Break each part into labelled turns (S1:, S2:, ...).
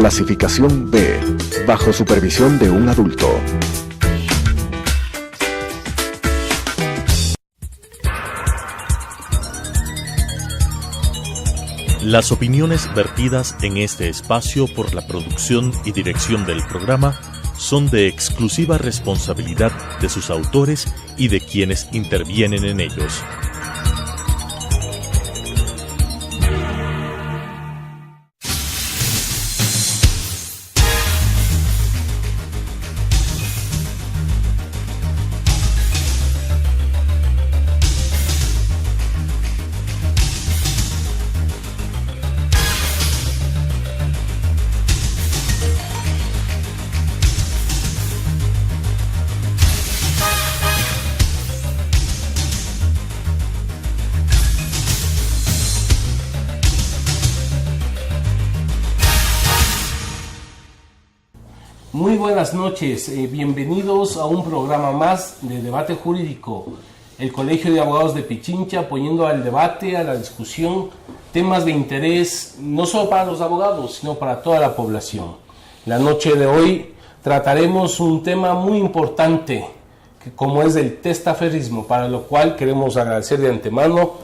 S1: Clasificación B, bajo supervisión de un adulto.
S2: Las opiniones vertidas en este espacio por la producción y dirección del programa son de exclusiva responsabilidad de sus autores y de quienes intervienen en ellos.
S3: Muy buenas noches, bienvenidos a un programa más de debate jurídico. El Colegio de Abogados de Pichincha poniendo al debate, a la discusión, temas de interés no solo para los abogados, sino para toda la población. La noche de hoy trataremos un tema muy importante, como es el testaferrismo, para lo cual queremos agradecer de antemano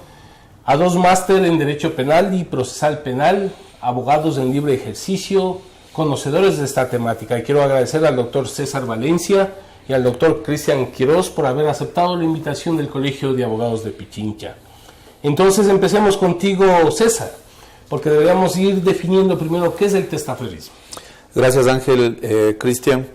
S3: a dos máster en Derecho Penal y Procesal Penal, abogados en libre ejercicio, conocedores de esta temática. Y quiero agradecer al doctor César Valencia y al doctor Cristian Quiroz por haber aceptado la invitación del Colegio de Abogados de Pichincha. Entonces empecemos contigo, César, porque deberíamos ir definiendo primero qué es el testaferrismo.
S4: Gracias, Ángel. Cristian,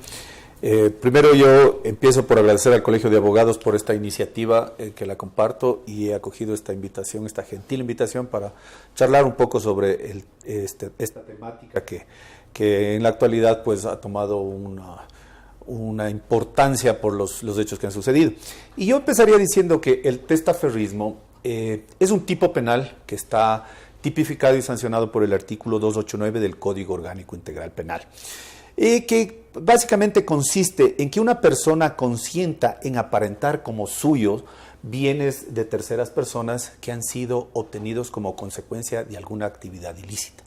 S4: primero yo empiezo por agradecer al Colegio de Abogados por esta iniciativa que la comparto, y he acogido esta invitación, esta gentil invitación para charlar un poco sobre esta temática que en la actualidad pues ha tomado una importancia por los hechos que han sucedido. Y yo empezaría diciendo que el testaferrismo es un tipo penal que está tipificado y sancionado por el artículo 289 del Código Orgánico Integral Penal, que básicamente consiste en que una persona consienta en aparentar como suyos bienes de terceras personas que han sido obtenidos como consecuencia de alguna actividad ilícita.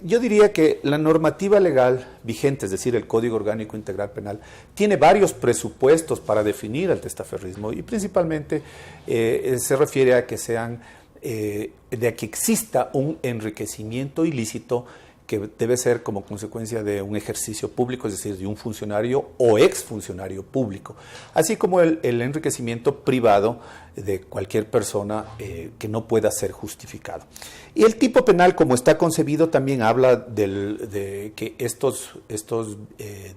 S4: Yo diría que la normativa legal vigente, es decir, el Código Orgánico Integral Penal, tiene varios presupuestos para definir el testaferrismo, y principalmente se refiere a que de que exista un enriquecimiento ilícito que debe ser como consecuencia de un ejercicio público, es decir, de un funcionario o exfuncionario público, así como el enriquecimiento privado de cualquier persona que no pueda ser justificado. Y el tipo penal, como está concebido, también habla de que estos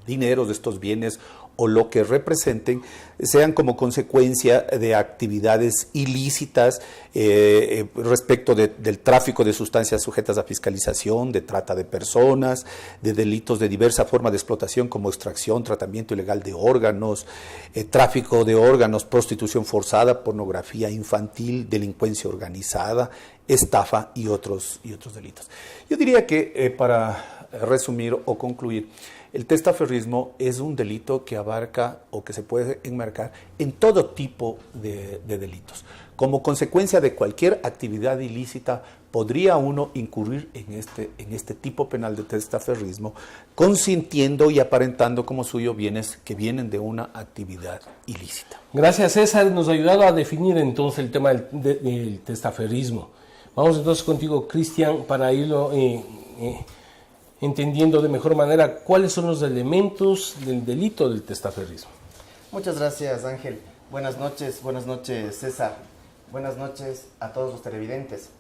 S4: dineros, estos bienes o lo que representen, sean como consecuencia de actividades ilícitas respecto del tráfico de sustancias sujetas a fiscalización, de trata de personas, de delitos de diversa forma de explotación como extracción, tratamiento ilegal de órganos, tráfico de órganos, prostitución forzada, pornografía infantil, delincuencia organizada, estafa y otros delitos. Yo diría que para resumir o concluir, el testaferrismo es un delito que abarca o que se puede enmarcar en todo tipo de delitos. Como consecuencia de cualquier actividad ilícita, podría uno incurrir en este tipo penal de testaferrismo, consintiendo y aparentando como suyo bienes que vienen de una actividad ilícita.
S3: Gracias, César. Nos ha ayudado a definir entonces el tema del testaferrismo. Vamos entonces contigo, Cristian, para irlo entendiendo de mejor manera cuáles son los elementos del delito del testaferrismo.
S5: Muchas gracias, Ángel. Buenas noches, César. Buenas noches a todos los televidentes.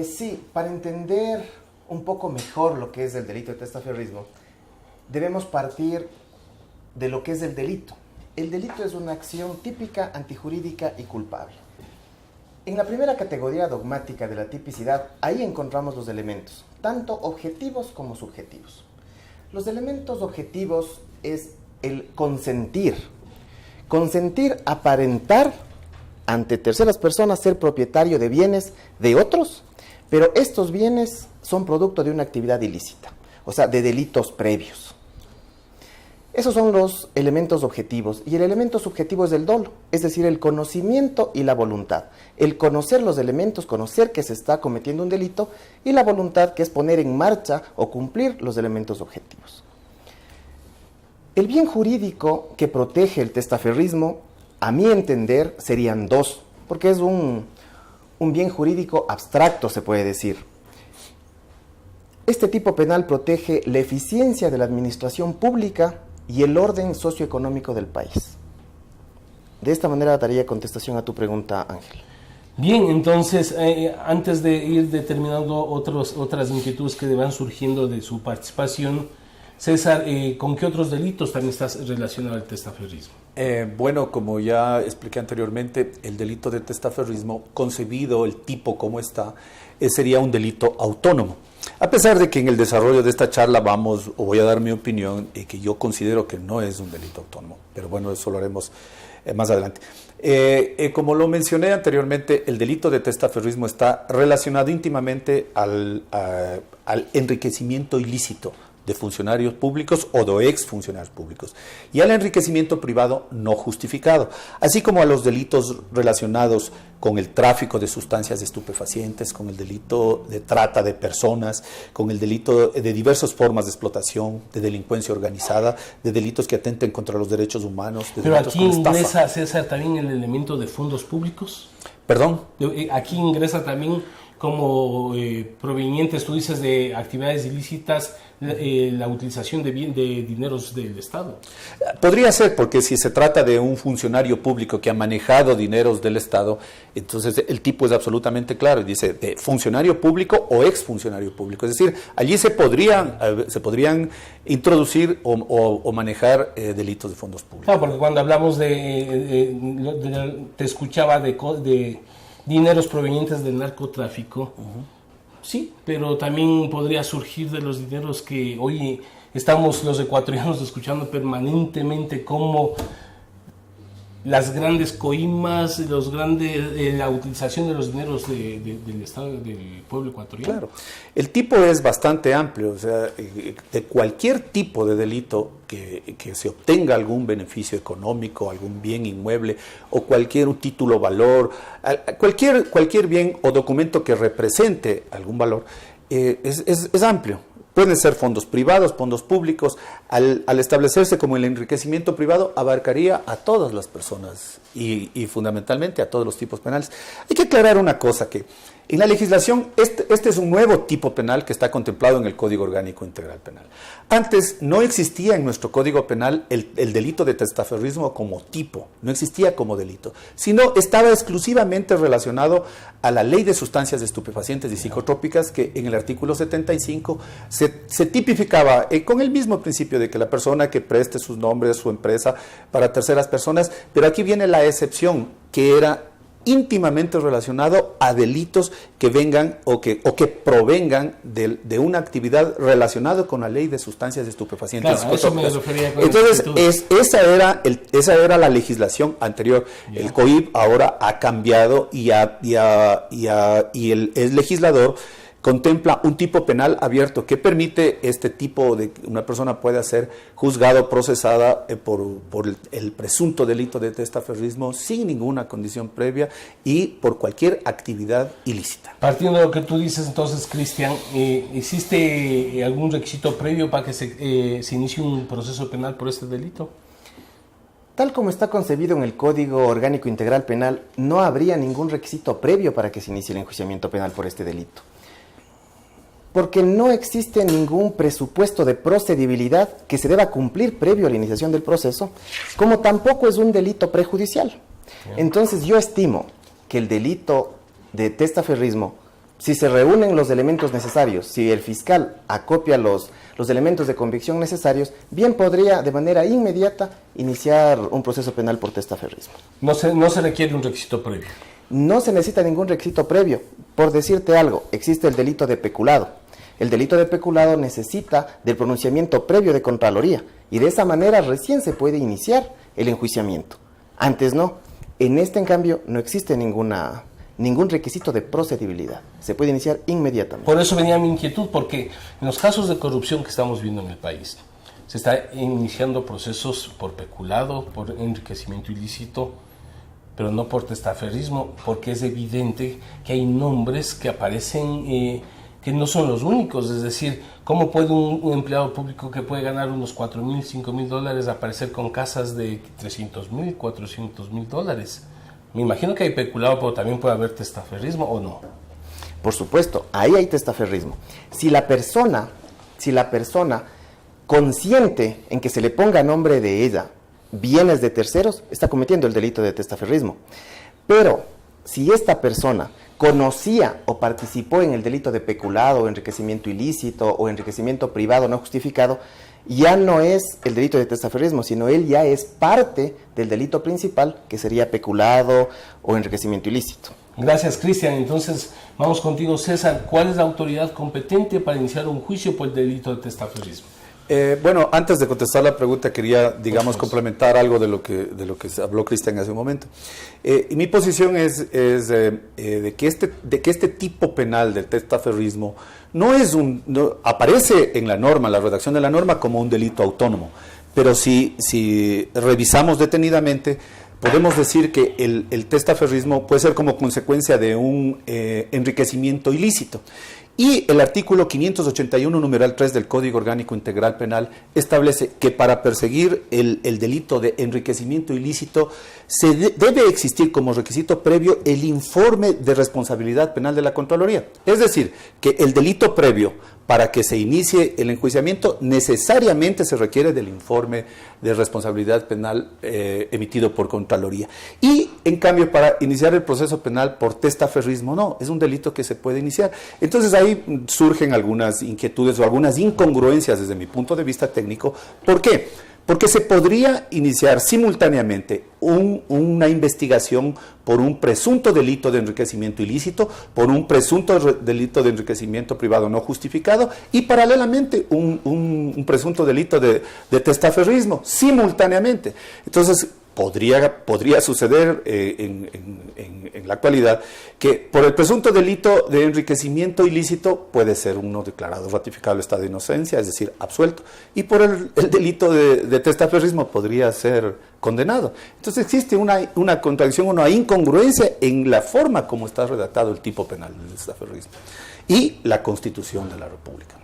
S5: Sí, para entender un poco mejor lo que es el delito de testaferrismo, debemos partir de lo que es el delito. El delito es una acción típica, antijurídica y culpable. En la primera categoría dogmática de la tipicidad, ahí encontramos los elementos, tanto objetivos como subjetivos. Los elementos objetivos es el consentir. Consentir, aparentar ante terceras personas ser propietario de bienes de otros, pero estos bienes son producto de una actividad ilícita, o sea, de delitos previos. Esos son los elementos objetivos, y el elemento subjetivo es el dolo, es decir, el conocimiento y la voluntad. El conocer los elementos, conocer que se está cometiendo un delito, y la voluntad, que es poner en marcha o cumplir los elementos objetivos. El bien jurídico que protege el testaferrismo, a mi entender, serían dos, porque es un bien jurídico abstracto, se puede decir. Este tipo penal protege la eficiencia de la administración pública y el orden socioeconómico del país. De esta manera daría contestación a tu pregunta, Ángel.
S3: Bien, entonces, antes de ir determinando otras inquietudes que van surgiendo de su participación, César, ¿con qué otros delitos también estás relacionado al testaferrismo?
S4: Bueno, como ya expliqué anteriormente, el delito de testaferrismo, concebido el tipo como está, sería un delito autónomo. A pesar de que en el desarrollo de esta charla voy a dar mi opinión, que yo considero que no es un delito autónomo, pero bueno, eso lo haremos más adelante. Como lo mencioné anteriormente, el delito de testaferrismo está relacionado íntimamente al enriquecimiento ilícito de funcionarios públicos o de exfuncionarios públicos, y al enriquecimiento privado no justificado, así como a los delitos relacionados con el tráfico de sustancias estupefacientes, con el delito de trata de personas, con el delito de diversas formas de explotación, de delincuencia organizada, de delitos que atenten contra los derechos humanos.
S3: Pero aquí ingresa, César, también el elemento de fondos públicos.
S4: ¿Perdón?
S3: Aquí ingresa también como provenientes, tú dices, de actividades ilícitas, la utilización de dineros del Estado.
S4: Podría ser, porque si se trata de un funcionario público que ha manejado dineros del Estado, entonces el tipo es absolutamente claro, y dice de funcionario público o exfuncionario público. Es decir, allí se podrían introducir o manejar delitos de fondos públicos.
S3: Claro, porque cuando hablamos te escuchaba de dineros provenientes del narcotráfico, sí, pero también podría surgir de los dineros que hoy estamos los ecuatorianos escuchando permanentemente, como las grandes coimas, la utilización de los dineros del Estado, del pueblo ecuatoriano.
S4: Claro, el tipo es bastante amplio, o sea, de cualquier tipo de delito que se obtenga algún beneficio económico, algún bien inmueble o cualquier título valor, cualquier bien o documento que represente algún valor, es amplio. Pueden ser fondos privados, fondos públicos. Al establecerse como el enriquecimiento privado, abarcaría a todas las personas y fundamentalmente a todos los tipos penales. Hay que aclarar una cosa, que en la legislación este es un nuevo tipo penal que está contemplado en el Código Orgánico Integral Penal. Antes no existía en nuestro Código Penal el delito de testaferrismo como tipo, no existía como delito, sino estaba exclusivamente relacionado a la Ley de Sustancias Estupefacientes y Psicotrópicas, que en el artículo 75 se tipificaba con el mismo principio de que la persona que preste sus nombres, su empresa para terceras personas, pero aquí viene la excepción, que era íntimamente relacionado a delitos que vengan o que provengan de una actividad relacionada con la Ley de Sustancias Estupefacientes.
S3: Claro, eso me refería con
S4: entonces, esa era la legislación anterior. Yeah. El COIP ahora ha cambiado y el legislador contempla un tipo penal abierto que permite este tipo de que una persona pueda ser juzgada o procesada por el presunto delito de testaferrismo sin ninguna condición previa y por cualquier actividad ilícita.
S3: Partiendo de lo que tú dices, entonces, Cristian, ¿existe algún requisito previo para que se inicie un proceso penal por este delito?
S5: Tal como está concebido en el Código Orgánico Integral Penal, no habría ningún requisito previo para que se inicie el enjuiciamiento penal por este delito, porque no existe ningún presupuesto de procedibilidad que se deba cumplir previo a la iniciación del proceso, como tampoco es un delito prejudicial. Entonces yo estimo que el delito de testaferrismo, si se reúnen los elementos necesarios, si el fiscal acopia los elementos de convicción necesarios, bien podría de manera inmediata iniciar un proceso penal por testaferrismo.
S3: No se requiere un requisito previo.
S5: No se necesita ningún requisito previo. Por decirte algo, existe el delito de peculado. El delito de peculado necesita del pronunciamiento previo de Contraloría y de esa manera recién se puede iniciar el enjuiciamiento. Antes no. En este, en cambio, no existe ningún requisito de procedibilidad. Se puede iniciar inmediatamente.
S3: Por eso venía mi inquietud, porque en los casos de corrupción que estamos viendo en el país, se está iniciando procesos por peculado, por enriquecimiento ilícito, pero no por testaferrismo, porque es evidente que hay nombres que aparecen que no son los únicos. Es decir, ¿cómo puede un empleado público que puede ganar unos $4,000, $5,000 aparecer con casas de $300,000, $400,000? Me imagino que hay peculado, pero también puede haber testaferrismo, ¿o no?
S5: Por supuesto, ahí hay testaferrismo. Si la persona consciente en que se le ponga a nombre de ella bienes de terceros, está cometiendo el delito de testaferrismo. Pero si esta persona conocía o participó en el delito de peculado, o enriquecimiento ilícito o enriquecimiento privado no justificado, ya no es el delito de testaferrismo, sino él ya es parte del delito principal, que sería peculado o enriquecimiento ilícito.
S3: Gracias, Cristian. Entonces, vamos contigo, César. ¿Cuál es la autoridad competente para iniciar un juicio por el delito de testaferrismo?
S4: Bueno, antes de contestar la pregunta, quería, digamos, complementar algo de lo que habló Cristian hace un momento. Y mi posición es de que este tipo penal del testaferrismo no aparece en la norma, la redacción de la norma, como un delito autónomo. Pero si revisamos detenidamente, podemos decir que el testaferrismo puede ser como consecuencia de un enriquecimiento ilícito. Y el artículo 581, numeral 3 del Código Orgánico Integral Penal establece que para perseguir el delito de enriquecimiento ilícito debe existir como requisito previo el informe de responsabilidad penal de la Contraloría. Es decir, que el delito previo para que se inicie el enjuiciamiento necesariamente se requiere del informe de responsabilidad penal emitido por Contraloría. Y, en cambio, para iniciar el proceso penal por testaferrismo, no, es un delito que se puede iniciar. Entonces, ahí surgen algunas inquietudes o algunas incongruencias desde mi punto de vista técnico. ¿Por qué? Porque se podría iniciar simultáneamente una investigación por un presunto delito de enriquecimiento ilícito, por un presunto delito de enriquecimiento privado no justificado y paralelamente un presunto delito de testaferrismo, simultáneamente. Entonces, podría suceder en la actualidad que por el presunto delito de enriquecimiento ilícito puede ser uno declarado ratificable estado de inocencia, es decir, absuelto, y por el delito de testaferrismo podría ser condenado. Entonces existe una contradicción, una incongruencia en la forma como está redactado el tipo penal del testaferrismo y la Constitución de la República.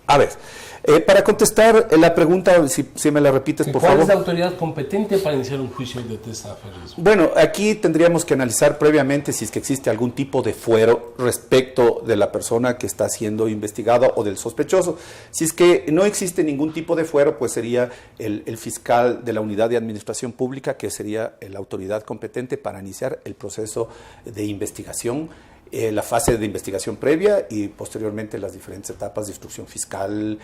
S4: A ver, para contestar la pregunta, si me la repites, por favor.
S3: ¿Cuál es la autoridad competente para iniciar un juicio de testaferrismo?
S4: Bueno, aquí tendríamos que analizar previamente si es que existe algún tipo de fuero respecto de la persona que está siendo investigada o del sospechoso. Si es que no existe ningún tipo de fuero, pues sería el fiscal de la Unidad de Administración Pública, que sería la autoridad competente para iniciar el proceso de investigación, la fase de investigación previa y posteriormente las diferentes etapas de instrucción fiscal,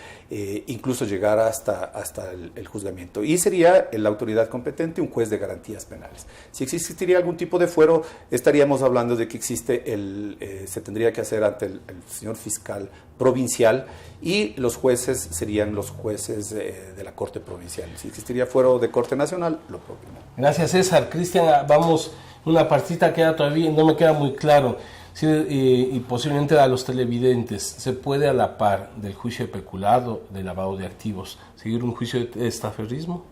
S4: incluso llegar hasta el juzgamiento. Y sería la autoridad competente un juez de garantías penales. Si existiría algún tipo de fuero, estaríamos hablando de que se tendría que hacer ante el señor fiscal provincial y los jueces serían los jueces de la Corte Provincial. Si existiría fuero de Corte Nacional, lo propio.
S3: Gracias, César. Cristian, vamos, una partita queda todavía, no me queda muy claro. Sí, y posiblemente a los televidentes, ¿se puede a la par del juicio de peculado, de lavado de activos, seguir un juicio de testaferrismo?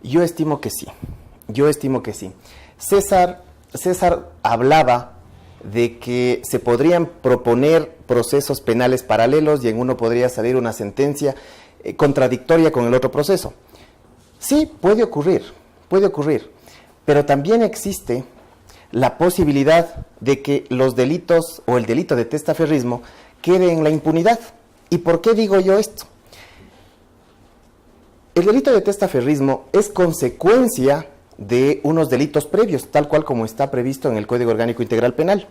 S5: Yo estimo que sí. César hablaba de que se podrían proponer procesos penales paralelos y en uno podría salir una sentencia contradictoria con el otro proceso. Sí, puede ocurrir, pero también existe la posibilidad de que los delitos o el delito de testaferrismo quede en la impunidad. ¿Y por qué digo yo esto? El delito de testaferrismo es consecuencia de unos delitos previos, tal cual como está previsto en el Código Orgánico Integral Penal.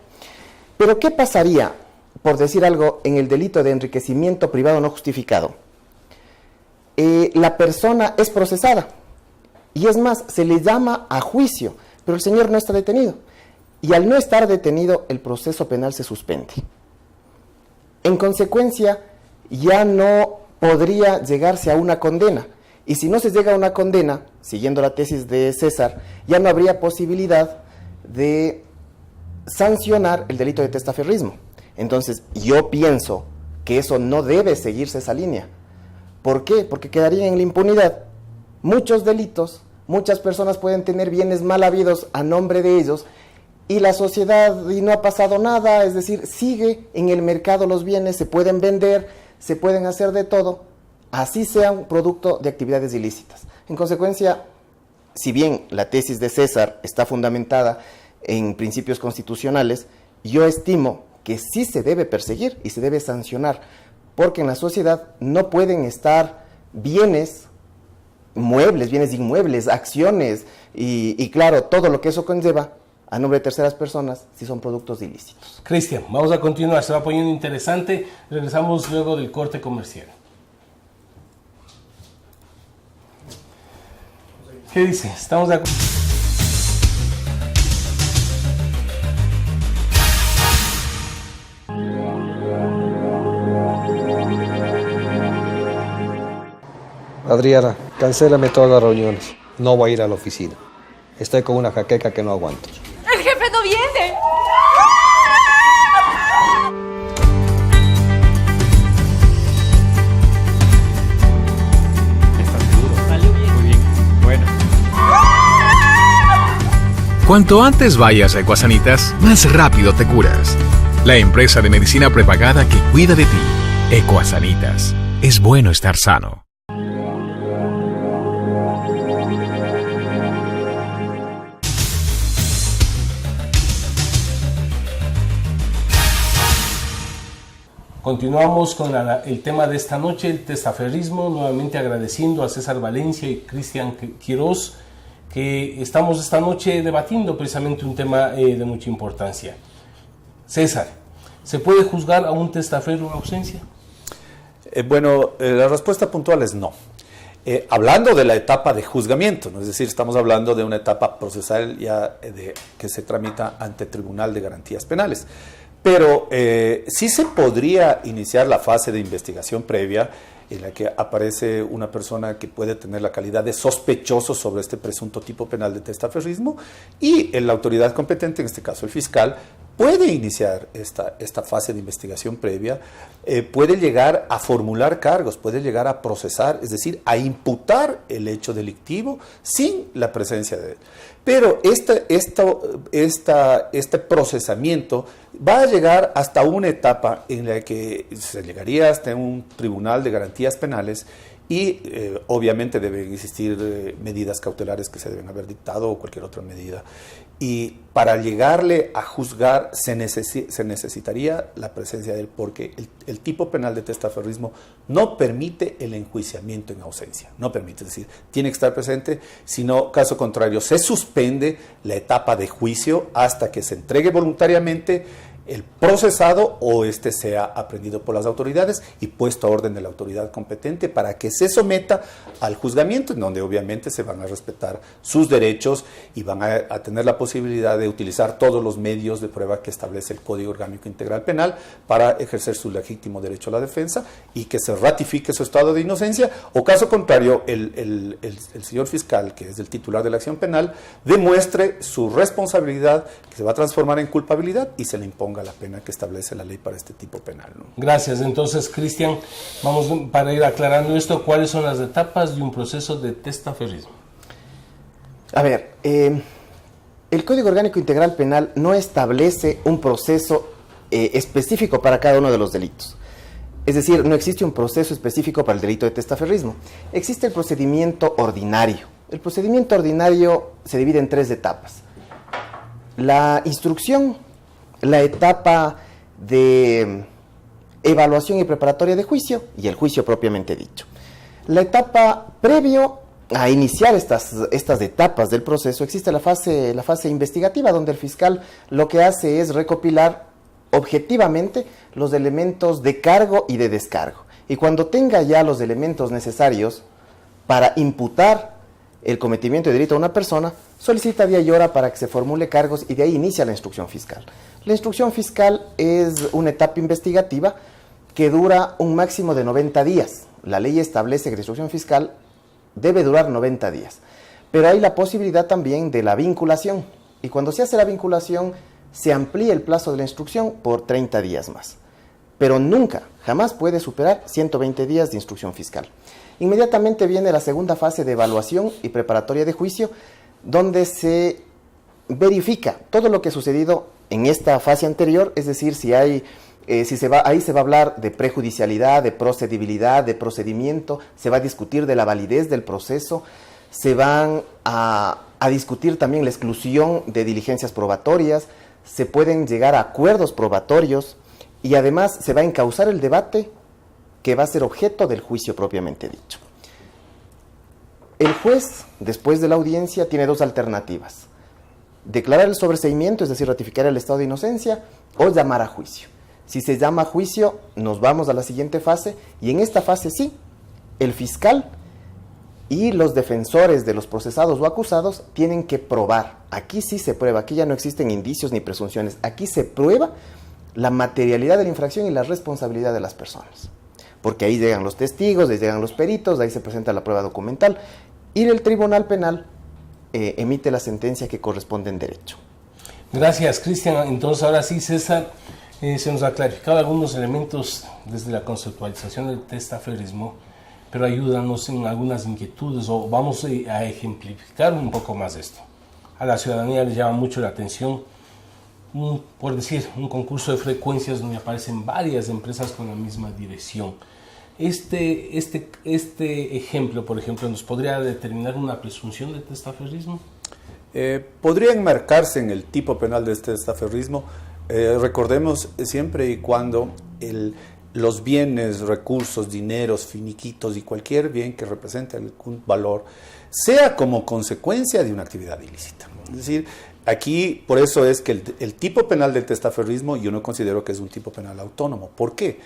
S5: Pero ¿qué pasaría, por decir algo, en el delito de enriquecimiento privado no justificado? La persona es procesada y es más, se le llama a juicio, pero el señor no está detenido. Y al no estar detenido, el proceso penal se suspende. En consecuencia, ya no podría llegarse a una condena. Y si no se llega a una condena, siguiendo la tesis de César, ya no habría posibilidad de sancionar el delito de testaferrismo. Entonces, yo pienso que eso no debe seguirse esa línea, ¿Por qué? Porque quedarían en la impunidad muchos delitos, muchas personas pueden tener bienes mal habidos a nombre de ellos y la sociedad y no ha pasado nada, es decir, sigue en el mercado los bienes, se pueden vender, se pueden hacer de todo, así sean producto de actividades ilícitas. En consecuencia, si bien la tesis de César está fundamentada en principios constitucionales, yo estimo que sí se debe perseguir y se debe sancionar, porque en la sociedad no pueden estar bienes muebles, bienes inmuebles, acciones y claro, todo lo que eso conlleva a nombre de terceras personas si son productos ilícitos.
S3: Cristian, vamos a continuar, se va poniendo interesante, regresamos luego del corte comercial. ¿Qué dice? ¿Estamos de acuerdo?
S6: Adriana, cancélame todas las reuniones. No voy a ir a la oficina. Estoy con una jaqueca que no aguanto.
S7: ¡El jefe no viene!
S8: ¿Estás seguro? Salió bien. Muy bien. Bueno.
S9: Cuanto antes vayas a Ecuasanitas, más rápido te curas. La empresa de medicina prepagada que cuida de ti. Ecuasanitas. Es bueno estar sano.
S3: Continuamos con el tema de esta noche, el testaferrismo, nuevamente agradeciendo a César Valencia y Cristian Quiroz, que estamos esta noche debatiendo precisamente un tema de mucha importancia. César, ¿se puede juzgar a un testaferro en ausencia?
S4: La respuesta puntual es no. Hablando de la etapa de juzgamiento, ¿no? Es decir, estamos hablando de una etapa procesal ya que se tramita ante Tribunal de Garantías Penales. Pero sí se podría iniciar la fase de investigación previa en la que aparece una persona que puede tener la calidad de sospechoso sobre este presunto tipo penal de testaferrismo y la autoridad competente, en este caso el fiscal, puede iniciar esta fase de investigación previa, puede llegar a formular cargos, puede llegar a procesar, es decir, a imputar el hecho delictivo sin la presencia de él. Pero este procesamiento va a llegar hasta una etapa en la que se llegaría hasta un tribunal de garantías penales y obviamente deben existir medidas cautelares que se deben haber dictado o cualquier otra medida. Y para llegarle a juzgar se necesitaría la presencia de él, porque el tipo penal de testaferrismo no permite el enjuiciamiento en ausencia, no permite, es decir, tiene que estar presente, sino caso contrario se suspende la etapa de juicio hasta que se entregue voluntariamente el procesado o sea aprehendido por las autoridades y puesto a orden de la autoridad competente para que se someta al juzgamiento, en donde obviamente se van a respetar sus derechos y van a tener la posibilidad de utilizar todos los medios de prueba que establece el Código Orgánico Integral Penal para ejercer su legítimo derecho a la defensa y que se ratifique su estado de inocencia, o caso contrario, el señor fiscal, que es el titular de la acción penal, demuestre su responsabilidad, que se va a transformar en culpabilidad y se le imponga la pena que establece la ley para este tipo penal, ¿no?
S3: Gracias. Entonces, Cristian, vamos para ir aclarando esto, ¿cuáles son las etapas de un proceso de testaferrismo?
S5: A ver, el Código Orgánico Integral Penal no establece un proceso específico para cada uno de los delitos. Es decir, no existe un proceso específico para el delito de testaferrismo. Existe el procedimiento ordinario. El procedimiento ordinario se divide en 3 etapas. La instrucción, la etapa de evaluación y preparatoria de juicio y el juicio propiamente dicho. La etapa previo a iniciar estas etapas del proceso existe la fase investigativa, donde el fiscal lo que hace es recopilar objetivamente los elementos de cargo y de descargo. Y cuando tenga ya los elementos necesarios para imputar el cometimiento de delito a una persona, solicita vía y hora para que se formule cargos y de ahí inicia la instrucción fiscal. La instrucción fiscal es una etapa investigativa que dura un máximo de 90 días. La ley establece que la instrucción fiscal debe durar 90 días. Pero hay la posibilidad también de la vinculación. Y cuando se hace la vinculación, se amplía el plazo de la instrucción por 30 días más. pero nunca, jamás puede superar 120 días de instrucción fiscal. Inmediatamente viene la segunda fase de evaluación y preparatoria de juicio, donde se verifica todo lo que ha sucedido en esta fase anterior, es decir, ahí se va a hablar de prejudicialidad, de procedibilidad, de procedimiento, se va a discutir de la validez del proceso, se van a discutir también la exclusión de diligencias probatorias, se pueden llegar a acuerdos probatorios y además se va a encauzar el debate que va a ser objeto del juicio propiamente dicho. El juez, después de la audiencia, tiene dos alternativas: declarar el sobreseimiento, es decir, ratificar el estado de inocencia, o llamar a juicio. Si se llama a juicio, nos vamos a la siguiente fase, y en esta fase sí, el fiscal y los defensores de los procesados o acusados tienen que probar. Aquí sí se prueba, aquí ya no existen indicios ni presunciones, aquí se prueba la materialidad de la infracción y la responsabilidad de las personas. Porque ahí llegan los testigos, ahí llegan los peritos, ahí se presenta la prueba documental, y el Tribunal Penal emite la sentencia que corresponde en derecho.
S3: Gracias, Cristian. Entonces, ahora sí, César, se nos ha clarificado algunos elementos desde la conceptualización del testaferrismo, pero ayúdanos en algunas inquietudes, o vamos a ejemplificar un poco más esto. A la ciudadanía le llama mucho la atención, por decir, un concurso de frecuencias donde aparecen varias empresas con la misma dirección. Este ejemplo, por ejemplo, ¿nos podría determinar una presunción de testaferrismo?
S4: Podría enmarcarse en el tipo penal de testaferrismo. Recordemos siempre y cuando los bienes, recursos, dineros, finiquitos y cualquier bien que represente algún valor sea como consecuencia de una actividad ilícita. Es decir, aquí por eso es que el tipo penal del testaferrismo yo no considero que es un tipo penal autónomo. ¿Por qué?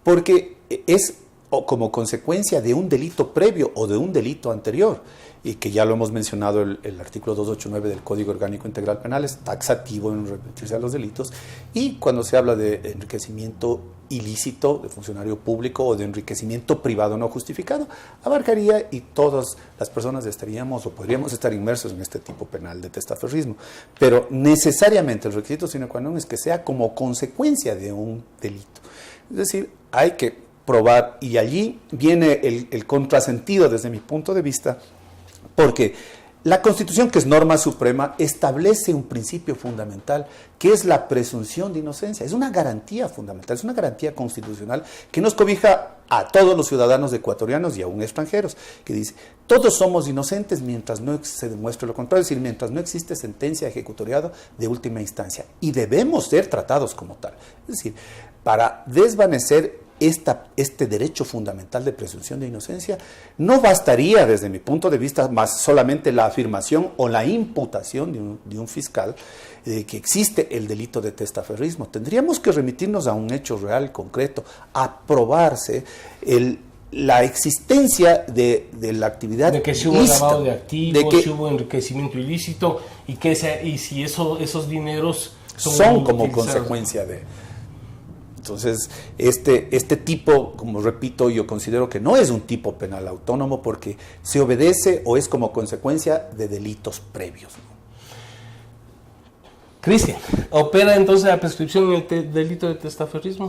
S4: Porque es como consecuencia de un delito previo o de un delito anterior, y que ya lo hemos mencionado, el artículo 289 del Código Orgánico Integral Penal es taxativo en referirse a los delitos, y cuando se habla de enriquecimiento ilícito de funcionario público o de enriquecimiento privado no justificado, abarcaría y todas las personas estaríamos o podríamos estar inmersos en este tipo penal de testaferrismo. Pero necesariamente el requisito sine qua non es que sea como consecuencia de un delito. Es decir, hay que probar, y allí viene el contrasentido desde mi punto de vista, porque la Constitución, que es norma suprema, establece un principio fundamental que es la presunción de inocencia. Es una garantía fundamental, es una garantía constitucional que nos cobija a todos los ciudadanos ecuatorianos y aún extranjeros, que dice: todos somos inocentes mientras no se demuestre lo contrario, es decir, mientras no existe sentencia ejecutoriada de última instancia, y debemos ser tratados como tal. Es decir, para desvanecer este derecho fundamental de presunción de inocencia, no bastaría, desde mi punto de vista, más solamente la afirmación o la imputación de un fiscal de que existe el delito de testaferrismo. Tendríamos que remitirnos a un hecho real, concreto, a probarse la existencia de la actividad
S3: de que si hubo lavado de activos, si hubo enriquecimiento ilícito, y si esos dineros
S4: son como consecuencia de... Entonces, este tipo, como repito, yo considero que no es un tipo penal autónomo porque se obedece o es como consecuencia de delitos previos.
S3: Cristian, ¿opera entonces la prescripción en el delito de testaferrismo?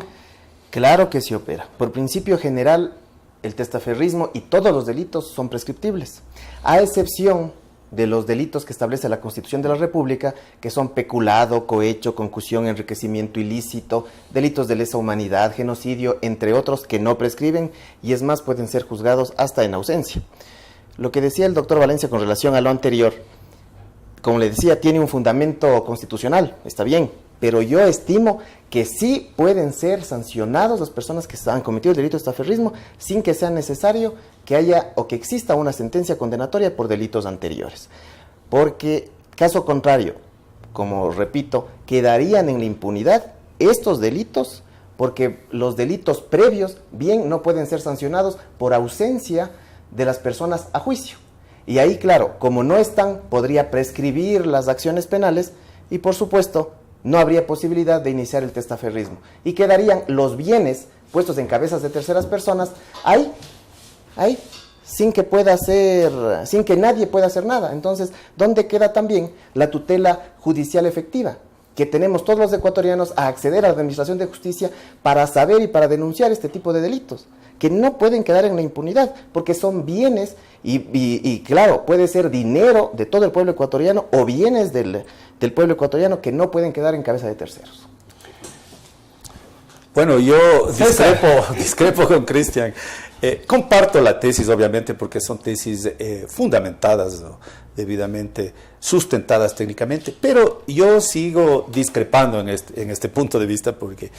S5: Claro que sí opera. Por principio general, el testaferrismo y todos los delitos son prescriptibles, a excepción de los delitos que establece la Constitución de la República, que son peculado, cohecho, concusión, enriquecimiento ilícito, delitos de lesa humanidad, genocidio, entre otros, que no prescriben, y es más, pueden ser juzgados hasta en ausencia. Lo que decía el doctor Valencia con relación a lo anterior, como le decía, tiene un fundamento constitucional, está bien, pero yo estimo que sí pueden ser sancionados las personas que han cometido el delito de testaferrismo sin que sea necesario que haya o que exista una sentencia condenatoria por delitos anteriores. Porque, caso contrario, como repito, quedarían en la impunidad estos delitos, porque los delitos previos bien no pueden ser sancionados por ausencia de las personas a juicio. Y ahí, claro, como no están, podría prescribir las acciones penales y, por supuesto, no habría posibilidad de iniciar el testaferrismo. Y quedarían los bienes puestos en cabezas de terceras personas ahí, sin que nadie pueda hacer nada. Entonces, ¿dónde queda también la tutela judicial efectiva? que tenemos todos los ecuatorianos a acceder a la administración de justicia para saber y para denunciar este tipo de delitos, que no pueden quedar en la impunidad, porque son bienes y claro, puede ser dinero de todo el pueblo ecuatoriano o bienes del pueblo ecuatoriano que no pueden quedar en cabeza de terceros.
S4: Bueno, yo discrepo con Cristian. Comparto la tesis, obviamente, porque son tesis fundamentadas, ¿no?, debidamente sustentadas técnicamente, pero yo sigo discrepando en este punto de vista porque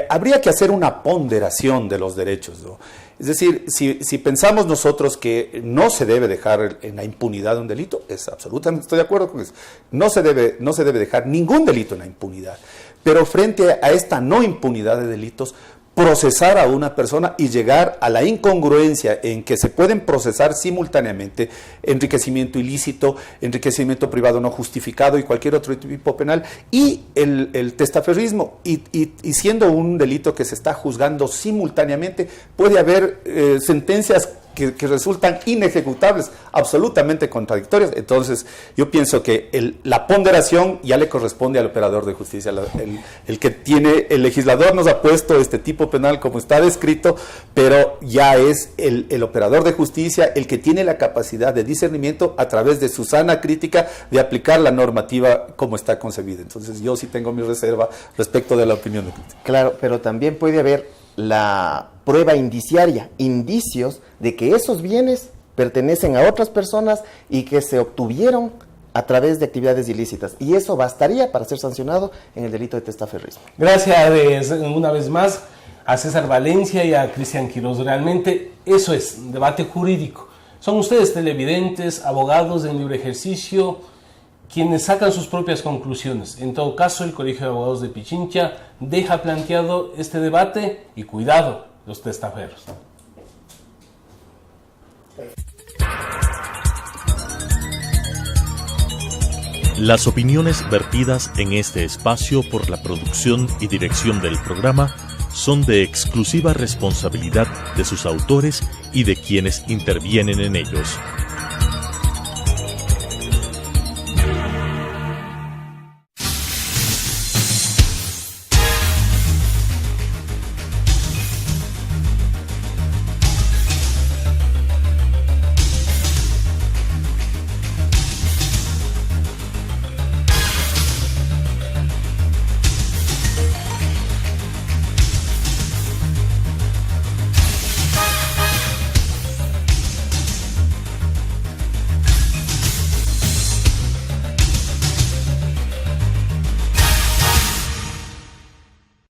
S4: habría que hacer una ponderación de los derechos, ¿no? Es decir, si pensamos nosotros que no se debe dejar en la impunidad un delito, absolutamente estoy de acuerdo con eso. No se debe dejar ningún delito en la impunidad. Pero frente a esta no impunidad de delitos, procesar a una persona y llegar a la incongruencia en que se pueden procesar simultáneamente enriquecimiento ilícito, enriquecimiento privado no justificado y cualquier otro tipo penal, y el testaferrismo, y siendo un delito que se está juzgando simultáneamente, puede haber sentencias que resultan inejecutables, absolutamente contradictorias. Entonces, yo pienso que la ponderación ya le corresponde al operador de justicia. El legislador nos ha puesto este tipo penal como está descrito, pero ya es el operador de justicia el que tiene la capacidad de discernimiento a través de su sana crítica de aplicar la normativa como está concebida. Entonces, yo sí tengo mi reserva respecto de la opinión de Cristian.
S5: Claro, pero también puede haber la prueba indiciaria, indicios de que esos bienes pertenecen a otras personas y que se obtuvieron a través de actividades ilícitas. Y eso bastaría para ser sancionado en el delito de testaferrismo.
S3: Gracias una vez más a César Valencia y a Cristian Quiroz. Realmente eso es debate jurídico. Son ustedes televidentes, abogados en libre ejercicio, quienes sacan sus propias conclusiones. En todo caso, el Colegio de Abogados de Pichincha deja planteado este debate y cuidado, los testaferros.
S2: Las opiniones vertidas en este espacio por la producción y dirección del programa son de exclusiva responsabilidad de sus autores y de quienes intervienen en ellos.